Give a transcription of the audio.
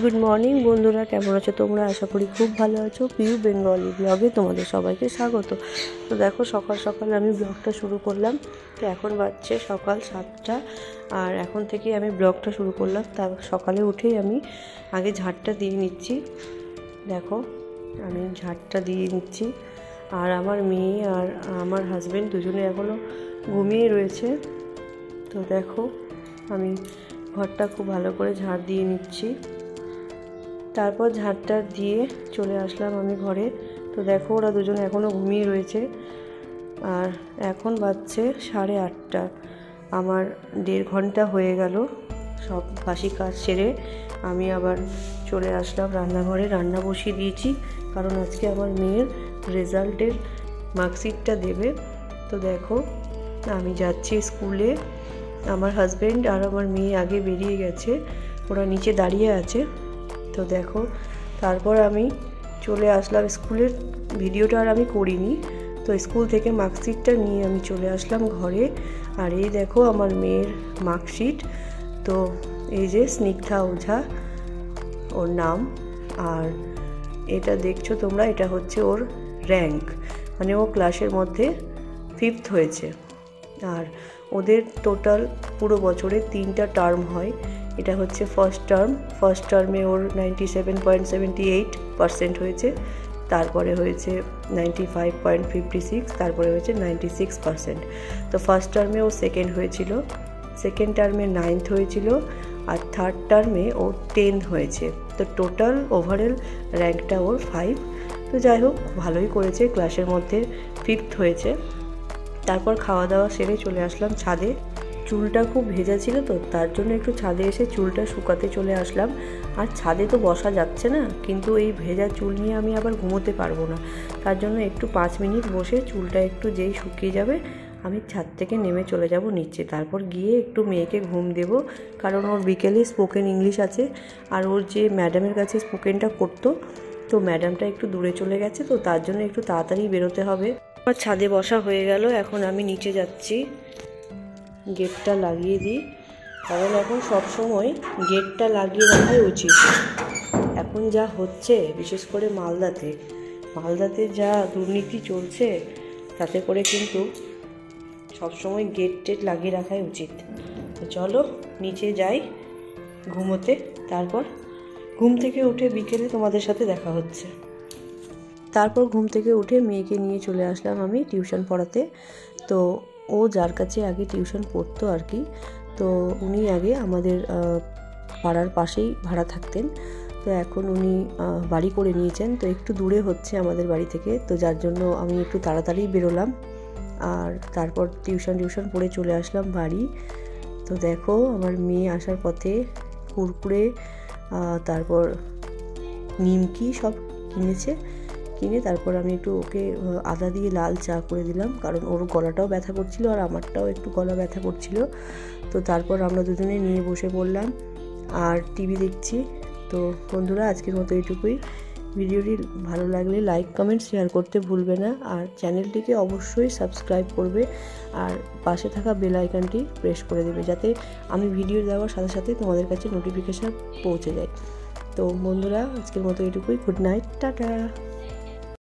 Good morning বন্ধুরা, কেমন আছো তোমরা? আশা করি খুব ভালো আছো। পিউ বেঙ্গলি ব্লগে তোমাদের সবাইকে স্বাগত। তো দেখো, সকাল সকাল আমি ব্লগটা শুরু করলাম। তো এখন বাজছে সকাল 7টা, আর এখন থেকে আমি ব্লগটা শুরু করলাম। তার সকালে উঠেই আমি আগে ঝাড়টা দিয়ে নিচ্ছি। দেখো, আমি ঝাড়টা দিয়ে নিচ্ছি, আর আমার মেয়ে আর আমার হাজব্যান্ড দুজনে এখনও ঘুমিয়ে রয়েছে। তো দেখো, আমি ঘরটা খুব ভালো করে ঝাড় দিয়ে নিচ্ছি। তারপর ঝাড়টা দিয়ে চলে আসলাম আমি ঘরে। তো দেখো, ওরা দুজন এখনও ঘুমিয়ে রয়েছে, আর এখন বাজছে 8:30। আমার 1.5 ঘন্টা হয়ে গেল সব বাসি কাজ সেরে আমি আবার চলে আসলাম রান্নাঘরে। রান্না বসিয়ে দিয়েছি, কারণ আজকে আমার মেয়ের রেজাল্টের মার্কশিটটা দেবে। তো দেখো, আমি যাচ্ছি স্কুলে। আমার হাজব্যান্ড আর আমার মেয়ে আগে বেরিয়ে গেছে, ওরা নিচে দাঁড়িয়ে আছে। তো দেখো, তারপর আমি চলে আসলাম স্কুলের ভিডিওটা আর আমি করিনি। তো স্কুল থেকে মার্কশিটটা নিয়ে আমি চলে আসলাম ঘরে। আর এই দেখো আমার মেয়ের মার্কশিট। তো এই যে স্নিগ্ধা ওঝা ওর নাম, আর এটা দেখছো তোমরা, এটা হচ্ছে ওর র্যাঙ্ক, মানে ও ক্লাসের মধ্যে 5th হয়েছে। আর ওদের টোটাল পুরো বছরে 3টা টার্ম হয়। এটা হচ্ছে ফার্স্ট টার্মে ওর 97.78% হয়েছে, তারপরে হয়েছে 95.56, তারপরে হয়েছে 96%। তো ফার্স্ট টার্মে ও সেকেন্ড হয়েছিল, সেকেন্ড টার্মে 9th হয়েছিল, আর থার্ড টার্মে ও 10th হয়েছে। তো টোটাল ওভারঅল র্যাঙ্কটা ওর 5। তো যাই হোক, ভালোই করেছে, ক্লাসের মধ্যে 5th হয়েছে। তারপর খাওয়া দাওয়া সেরে চলে আসলাম ছাদে। চুলটা খুব ভেজা ছিল, তো তার জন্য একটু ছাদে এসে চুলটা শুকাতে চলে আসলাম। আর ছাদে তো বসা যাচ্ছে না, কিন্তু এই ভেজা চুল নিয়ে আমি আবার ঘুমোতে পারবো না। তার জন্য একটু 5 মিনিট বসে চুলটা একটু যেই শুকিয়ে যাবে আমি ছাদ থেকে নেমে চলে যাব নিচে। তারপর গিয়ে একটু মেয়েকে ঘুম দেব, কারণ ওর বিকেলে স্পোকেন ইংলিশ আছে। আর ওর যে ম্যাডামের কাছে স্পোকেনটা করতো, তো ম্যাডামটা একটু দূরে চলে গেছে, তো তার জন্য একটু তাড়াতাড়ি বেরোতে হবে। আমার ছাদে বসা হয়ে গেল, এখন আমি নিচে যাচ্ছি। গেটটা লাগিয়ে দিই, কারণ এখন সবসময় গেটটা লাগিয়ে রাখাই উচিত। এখন যা হচ্ছে, বিশেষ করে মালদাতে যা দুর্নীতি চলছে, তাতে করে কিন্তু সবসময় গেট লাগিয়ে রাখাই উচিত। তো চলো নিচে যাই ঘুমোতে, তারপর ঘুম থেকে উঠে বিকেলে তোমাদের সাথে দেখা হচ্ছে। তারপর ঘুম থেকে উঠে মেয়েকে নিয়ে চলে আসলাম আমি টিউশন পড়াতে। তো ও যার কাছে আগে টিউশন পড়তো আর কি, তো উনি আগে আমাদের পাড়ার পাশেই ভাড়া থাকতেন। তো এখন উনি বাড়ি করে নিয়েছেন, তো একটু দূরে হচ্ছে আমাদের বাড়ি থেকে। তো যার জন্য আমি একটু তাড়াতাড়ি বেরোলাম, আর তারপর টিউশন পড়ে চলে আসলাম বাড়ি। তো দেখো, আমার মেয়ে আসার পথে কুরকুরে, তারপর নিমকি সব কিনে তারপর আমি একটু ওকে আদা দিয়ে লাল চা করে দিলাম, কারণ ওর গলাটাও ব্যথা করছিল আর আমারটাও একটু গলা ব্যথা করছিল। তো তারপর আমরা দুজনে নিয়ে বসে পড়লাম আর টিভি দেখছি। তো বন্ধুরা, আজকের মতো এইটুকুই। ভিডিওটি ভালো লাগলে লাইক কমেন্ট শেয়ার করতে ভুলবে না, আর চ্যানেলটিকে অবশ্যই সাবস্ক্রাইব করবে, আর পাশে থাকা বেল আইকনটি প্রেস করে দেবে, যাতে আমি ভিডিও দেওয়ার সাথে সাথে তোমাদের কাছে নোটিফিকেশান পৌঁছে যায়। তো বন্ধুরা, আজকের মতো এইটুকুই। Good night, tata.